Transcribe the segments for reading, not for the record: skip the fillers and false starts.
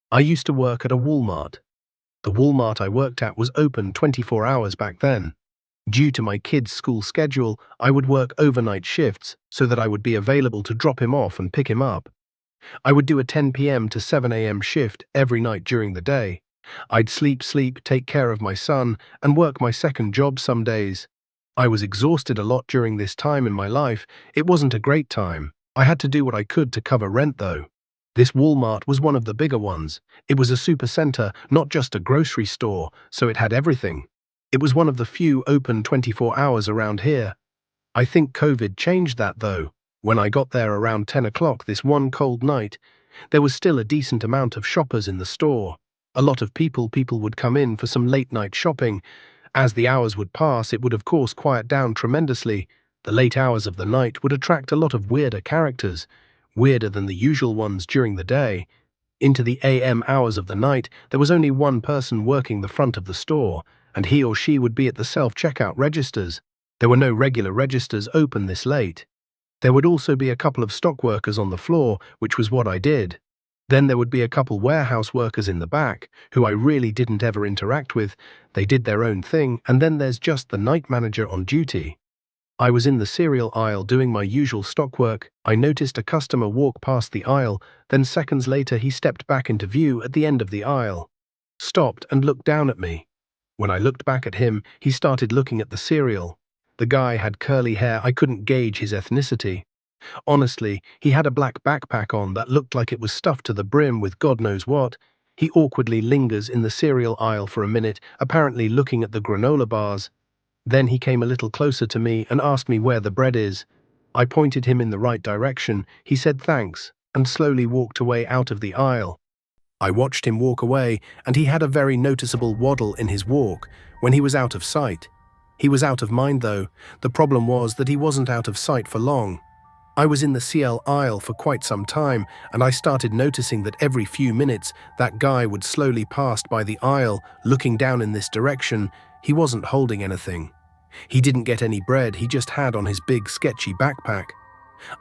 I used to work at a Walmart. The Walmart I worked at was open 24 hours back then. Due to my kid's school schedule, I would work overnight shifts so that I would be available to drop him off and pick him up. I would do a 10 p.m. to 7 a.m. shift every night during the day. I'd sleep, take care of my son, and work my second job some days. I was exhausted a lot during this time in my life. It wasn't a great time. I had to do what I could to cover rent though. This Walmart was one of the bigger ones. It was a supercenter, not just a grocery store, so it had everything. It was one of the few open 24 hours around here. I think COVID changed that though. When I got there around 10 o'clock this one cold night, there was still a decent amount of shoppers in the store. A lot of people would come in for some late night shopping. As the hours would pass, it would of course quiet down tremendously. The late hours of the night would attract a lot of weirder characters, weirder than the usual ones during the day. Into the AM hours of the night, there was only one person working the front of the store, and he or she would be at the self-checkout registers. There were no regular registers open this late. There would also be a couple of stock workers on the floor, which was what I did. Then there would be a couple warehouse workers in the back, who I really didn't ever interact with. They did their own thing, and then there's just the night manager on duty. I was in the cereal aisle doing my usual stock work. I noticed a customer walk past the aisle, then seconds later he stepped back into view at the end of the aisle. Stopped and looked down at me. When I looked back at him, he started looking at the cereal. The guy had curly hair. I couldn't gauge his ethnicity. Honestly, he had a black backpack on that looked like it was stuffed to the brim with God knows what. He awkwardly lingers in the cereal aisle for a minute, apparently looking at the granola bars. Then he came a little closer to me and asked me where the bread is. I pointed him in the right direction. He said thanks, and slowly walked away out of the aisle. I watched him walk away, and he had a very noticeable waddle in his walk when he was out of sight. He was out of mind though. The problem was that he wasn't out of sight for long. I was in the CL aisle for quite some time, and I started noticing that every few minutes that guy would slowly pass by the aisle, looking down in this direction. He wasn't holding anything. He didn't get any bread, he just had on his big sketchy backpack.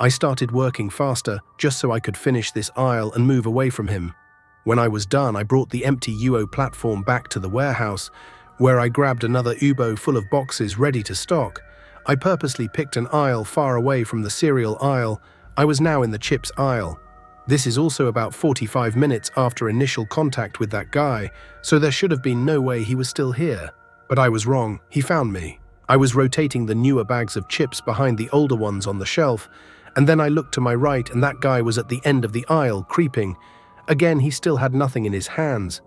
I started working faster, just so I could finish this aisle and move away from him. When I was done, I brought the empty UO platform back to the warehouse, where I grabbed another UBO full of boxes ready to stock. I purposely picked an aisle far away from the cereal aisle. I was now in the chips aisle. This is also about 45 minutes after initial contact with that guy, so there should have been no way he was still here. But I was wrong, he found me. I was rotating the newer bags of chips behind the older ones on the shelf, and then I looked to my right and that guy was at the end of the aisle, creeping. Again, he still had nothing in his hands.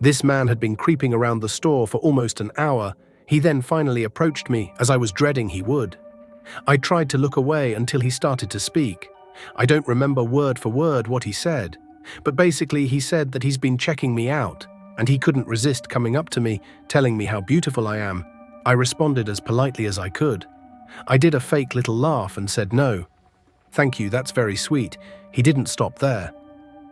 This man had been creeping around the store for almost an hour. He then finally approached me, as I was dreading he would. I tried to look away until he started to speak. I don't remember word for word what he said, but basically he said that he's been checking me out, and he couldn't resist coming up to me, telling me how beautiful I am. I responded as politely as I could. I did a fake little laugh and said no. Thank you, that's very sweet. He didn't stop there.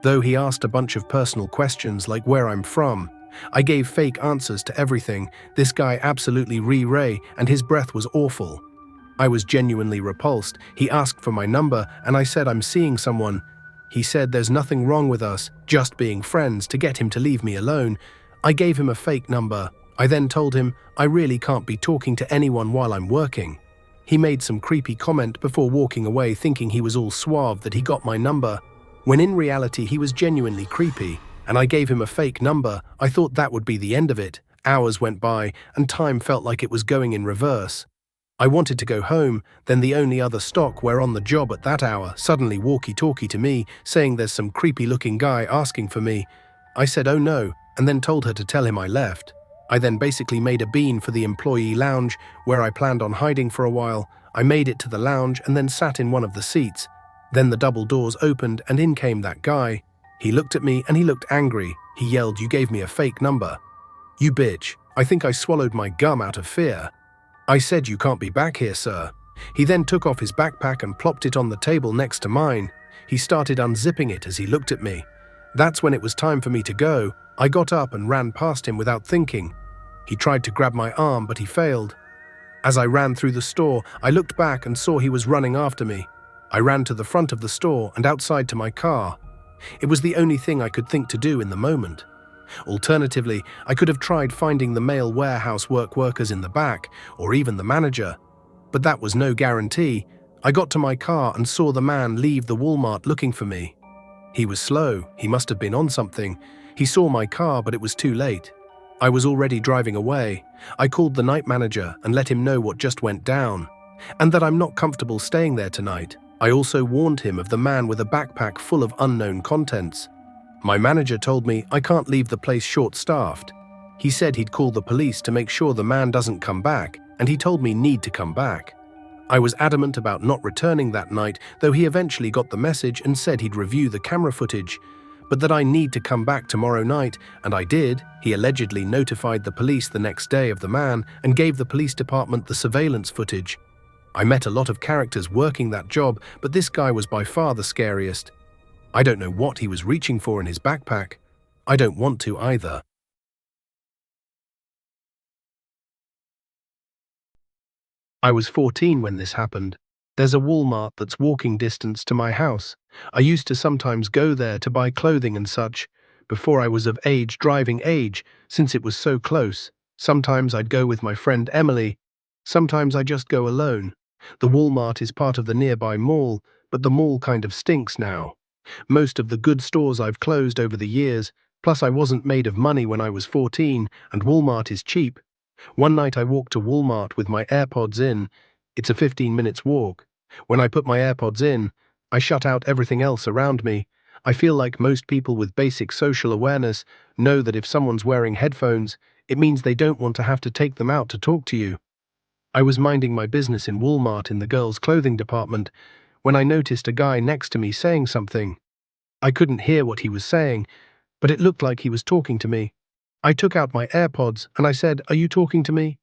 Though he asked a bunch of personal questions like where I'm from, I gave fake answers to everything. This guy absolutely re-ray, and his breath was awful. I was genuinely repulsed. He asked for my number, and I said I'm seeing someone. He said there's nothing wrong with us, just being friends, to get him to leave me alone. I gave him a fake number. I then told him I really can't be talking to anyone while I'm working. He made some creepy comment before walking away, thinking he was all suave that he got my number, when in reality he was genuinely creepy, and I gave him a fake number. I thought that would be the end of it. Hours went by, and time felt like it was going in reverse. I wanted to go home, then the only other stock were on the job at that hour suddenly walkie-talkie to me, saying there's some creepy-looking guy asking for me. I said oh no, and then told her to tell him I left. I then basically made a bean for the employee lounge, where I planned on hiding for a while. I made it to the lounge and then sat in one of the seats. Then the double doors opened and in came that guy. He looked at me and he looked angry. He yelled, "You gave me a fake number. You bitch." I think I swallowed my gum out of fear. I said, "You can't be back here, sir." He then took off his backpack and plopped it on the table next to mine. He started unzipping it as he looked at me. That's when it was time for me to go. I got up and ran past him without thinking. He tried to grab my arm, but he failed. As I ran through the store, I looked back and saw he was running after me. I ran to the front of the store and outside to my car. It was the only thing I could think to do in the moment. Alternatively, I could have tried finding the male warehouse workers in the back, or even the manager. But that was no guarantee. I got to my car and saw the man leave the Walmart looking for me. He was slow, he must have been on something. He saw my car, but it was too late. I was already driving away. I called the night manager and let him know what just went down, and that I'm not comfortable staying there tonight. I also warned him of the man with a backpack full of unknown contents. My manager told me I can't leave the place short-staffed. He said he'd call the police to make sure the man doesn't come back, and he told me need to come back. I was adamant about not returning that night, though he eventually got the message and said he'd review the camera footage, but that I need to come back tomorrow night, and I did. He allegedly notified the police the next day of the man and gave the police department the surveillance footage. I met a lot of characters working that job, but this guy was by far the scariest. I don't know what he was reaching for in his backpack. I don't want to either. I was 14 when this happened. There's a Walmart that's walking distance to my house. I used to sometimes go there to buy clothing and such, before I was of age, driving age, since it was so close. Sometimes I'd go with my friend Emily. Sometimes I just go alone. The Walmart is part of the nearby mall, but the mall kind of stinks now. Most of the good stores I've closed over the years, plus I wasn't made of money when I was 14, and Walmart is cheap. One night I walked to Walmart with my AirPods in. It's a 15 minutes walk. When I put my AirPods in, I shut out everything else around me. I feel like most people with basic social awareness know that if someone's wearing headphones, it means they don't want to have to take them out to talk to you. I was minding my business in Walmart in the girls' clothing department when I noticed a guy next to me saying something. I couldn't hear what he was saying, but it looked like he was talking to me. I took out my AirPods and I said, "Are you talking to me?"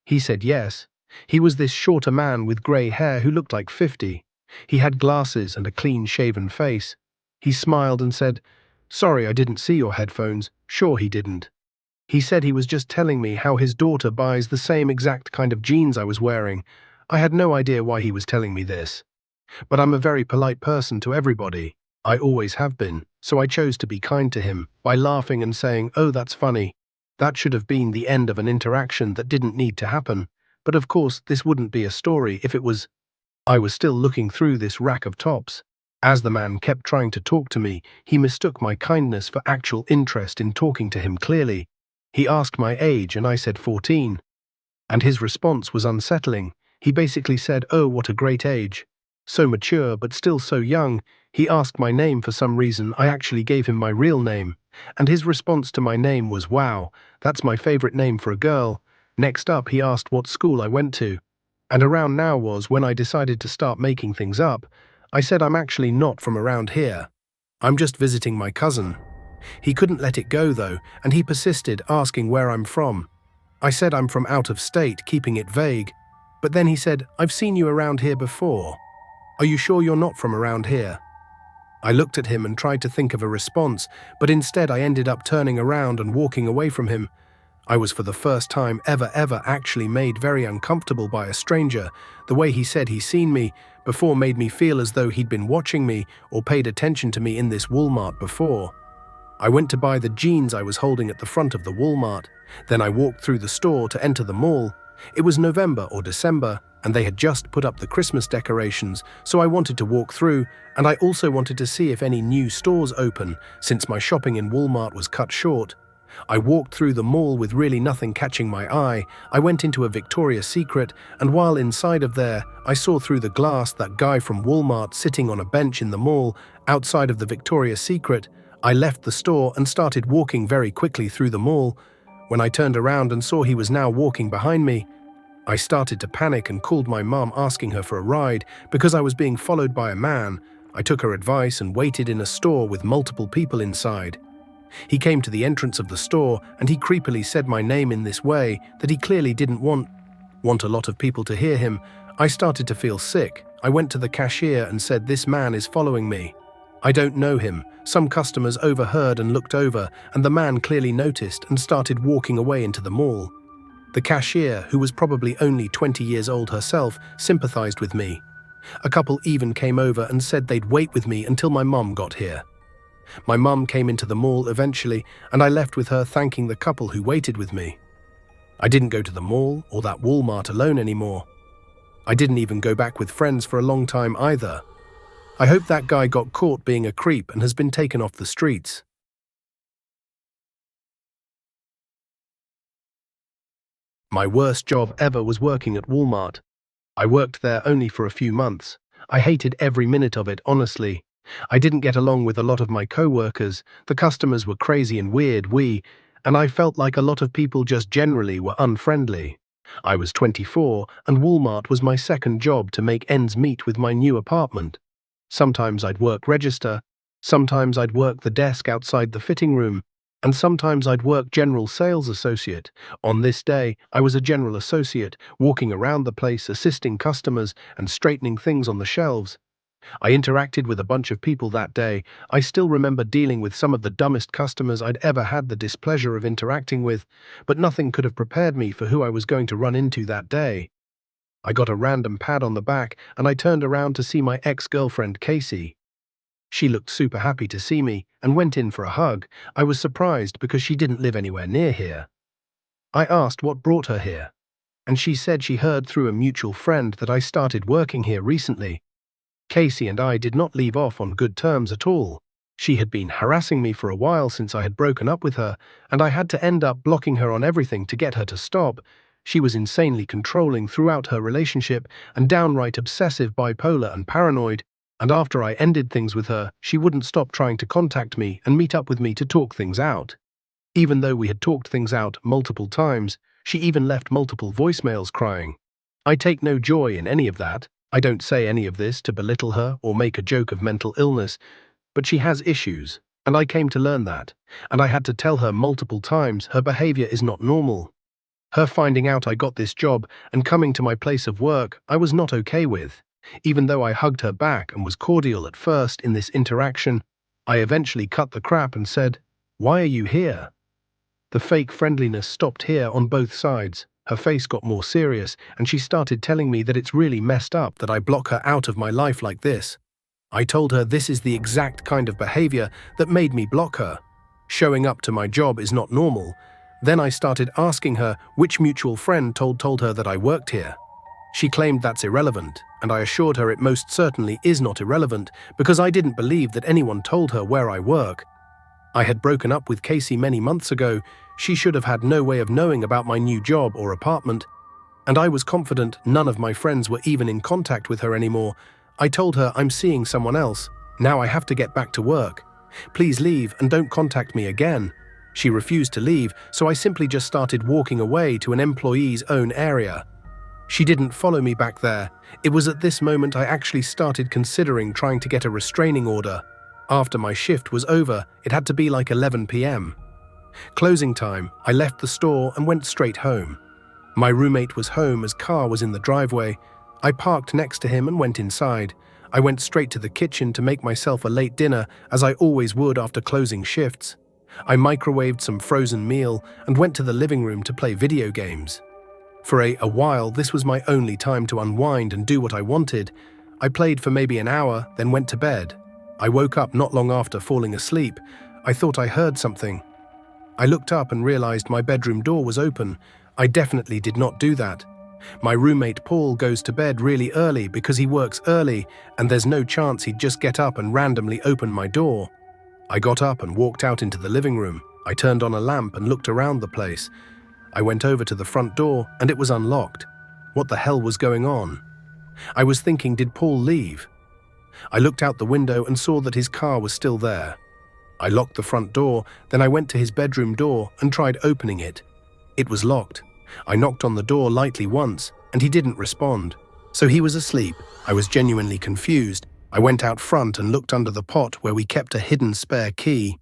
He said yes. He was this shorter man with grey hair who looked like 50. He had glasses and a clean-shaven face. He smiled and said, "Sorry, I didn't see your headphones." Sure he didn't. He said he was just telling me how his daughter buys the same exact kind of jeans I was wearing. I had no idea why he was telling me this. But I'm a very polite person to everybody. I always have been, so I chose to be kind to him by laughing and saying, "Oh, that's funny." That should have been the end of an interaction that didn't need to happen. But of course, this wouldn't be a story if it was. I was still looking through this rack of tops. As the man kept trying to talk to me, he mistook my kindness for actual interest in talking to him clearly. He asked my age and I said 14. And his response was unsettling. He basically said, "Oh, what a great age. So mature, but still so young." He asked my name for some reason. I actually gave him my real name. And his response to my name was, "Wow, that's my favorite name for a girl." Next up, he asked what school I went to. And around now was when I decided to start making things up. I said I'm actually not from around here. I'm just visiting my cousin. He couldn't let it go though, and he persisted, asking where I'm from. I said I'm from out of state, keeping it vague. But then he said, "I've seen you around here before. Are you sure you're not from around here?" I looked at him and tried to think of a response, but instead I ended up turning around and walking away from him. I was for the first time ever actually made very uncomfortable by a stranger. The way he said he'd seen me before made me feel as though he'd been watching me or paid attention to me in this Walmart before. I went to buy the jeans I was holding at the front of the Walmart. Then I walked through the store to enter the mall. It was November or December, and they had just put up the Christmas decorations, so I wanted to walk through, and I also wanted to see if any new stores open, since my shopping in Walmart was cut short. I walked through the mall with really nothing catching my eye. I went into a Victoria's Secret, and while inside of there, I saw through the glass that guy from Walmart sitting on a bench in the mall outside of the Victoria's Secret. I left the store and started walking very quickly through the mall. When I turned around and saw he was now walking behind me, I started to panic and called my mum, asking her for a ride because I was being followed by a man. I took her advice and waited in a store with multiple people inside. He came to the entrance of the store and he creepily said my name in this way that he clearly didn't want a lot of people to hear him. I started to feel sick. I went to the cashier and said, "This man is following me. I don't know him." Some customers overheard and looked over, and the man clearly noticed and started walking away into the mall. The cashier, who was probably only 20 years old herself, sympathized with me. A couple even came over and said they'd wait with me until my mum got here. My mum came into the mall eventually, and I left with her thanking the couple who waited with me. I didn't go to the mall or that Walmart alone anymore. I didn't even go back with friends for a long time either. I hope that guy got caught being a creep and has been taken off the streets. My worst job ever was working at Walmart. I worked there only for a few months. I hated every minute of it, honestly. I didn't get along with a lot of my co-workers, the customers were crazy and weird, and I felt like a lot of people just generally were unfriendly. I was 24, and Walmart was my second job to make ends meet with my new apartment. Sometimes I'd work register, sometimes I'd work the desk outside the fitting room, and sometimes I'd work general sales associate. On this day, I was a general associate, walking around the place assisting customers and straightening things on the shelves. I interacted with a bunch of people that day. I still remember dealing with some of the dumbest customers I'd ever had the displeasure of interacting with, but nothing could have prepared me for who I was going to run into that day. I got a random pat on the back and I turned around to see my ex-girlfriend Casey. She looked super happy to see me and went in for a hug. I was surprised because she didn't live anywhere near here. I asked what brought her here, and she said she heard through a mutual friend that I started working here recently. Casey and I did not leave off on good terms at all. She had been harassing me for a while since I had broken up with her, and I had to end up blocking her on everything to get her to stop. She was insanely controlling throughout her relationship and downright obsessive, bipolar and paranoid, and after I ended things with her, she wouldn't stop trying to contact me and meet up with me to talk things out. Even though we had talked things out multiple times, she even left multiple voicemails crying. I take no joy in any of that. I don't say any of this to belittle her or make a joke of mental illness, but she has issues, and I came to learn that, and I had to tell her multiple times her behavior is not normal. Her finding out I got this job and coming to my place of work I was not okay with. Even though I hugged her back and was cordial at first in this interaction, I eventually cut the crap and said, "Why are you here?" The fake friendliness stopped here on both sides. Her face got more serious, and she started telling me that it's really messed up that I block her out of my life like this. I told her this is the exact kind of behavior that made me block her. Showing up to my job is not normal. Then I started asking her which mutual friend told her that I worked here. She claimed that's irrelevant, and I assured her it most certainly is not irrelevant because I didn't believe that anyone told her where I work. I had broken up with Casey many months ago. She should have had no way of knowing about my new job or apartment, and I was confident none of my friends were even in contact with her anymore. I told her I'm seeing someone else. Now I have to get back to work. Please leave and don't contact me again. She refused to leave, so I simply just started walking away to an employee's own area. She didn't follow me back there. It was at this moment I actually started considering trying to get a restraining order. After my shift was over, it had to be like 11 p.m. Closing time, I left the store and went straight home. My roommate was home as car was in the driveway. I parked next to him and went inside. I went straight to the kitchen to make myself a late dinner, as I always would after closing shifts. I microwaved some frozen meal and went to the living room to play video games. For a while, this was my only time to unwind and do what I wanted. I played for maybe an hour, then went to bed. I woke up not long after falling asleep. I thought I heard something. I looked up and realized my bedroom door was open. I definitely did not do that. My roommate Paul goes to bed really early because he works early, and there's no chance he'd just get up and randomly open my door. I got up and walked out into the living room. I turned on a lamp and looked around the place. I went over to the front door and it was unlocked. What the hell was going on? I was thinking, did Paul leave? I looked out the window and saw that his car was still there. I locked the front door, then I went to his bedroom door and tried opening it. It was locked. I knocked on the door lightly once, and he didn't respond. So he was asleep. I was genuinely confused. I went out front and looked under the pot where we kept a hidden spare key.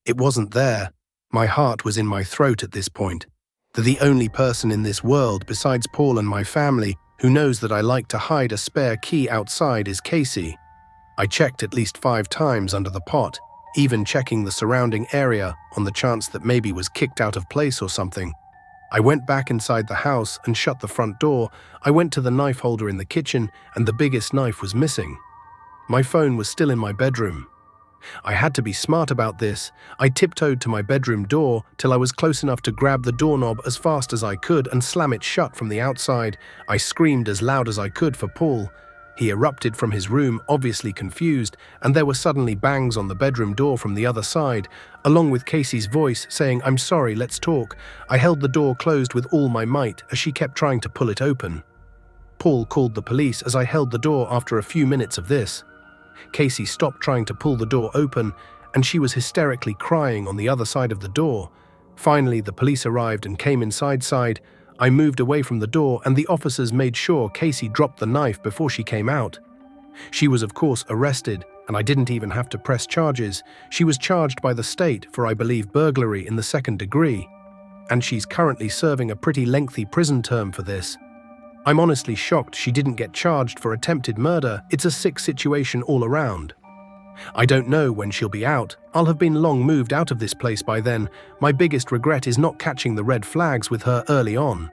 It wasn't there. My heart was in my throat at this point. The only person in this world besides Paul and my family who knows that I like to hide a spare key outside is Casey. I checked at least 5 times under the pot, even checking the surrounding area on the chance that maybe was kicked out of place or something. I went back inside the house and shut the front door. I went to the knife holder in the kitchen and the biggest knife was missing. My phone was still in my bedroom. I had to be smart about this. I tiptoed to my bedroom door till I was close enough to grab the doorknob as fast as I could and slam it shut from the outside. I screamed as loud as I could for Paul. He erupted from his room, obviously confused, and there were suddenly bangs on the bedroom door from the other side, along with Casey's voice saying, "I'm sorry, let's talk." I held the door closed with all my might as she kept trying to pull it open. Paul called the police as I held the door after a few minutes of this. Casey stopped trying to pull the door open, and she was hysterically crying on the other side of the door. Finally, the police arrived and came inside. I moved away from the door, and the officers made sure Casey dropped the knife before she came out. She was, of course, arrested, and I didn't even have to press charges. She was charged by the state for, I believe, burglary in the 2nd degree, and she's currently serving a pretty lengthy prison term for this. I'm honestly shocked she didn't get charged for attempted murder. It's a sick situation all around. I don't know when she'll be out. I'll have been long moved out of this place by then. My biggest regret is not catching the red flags with her early on.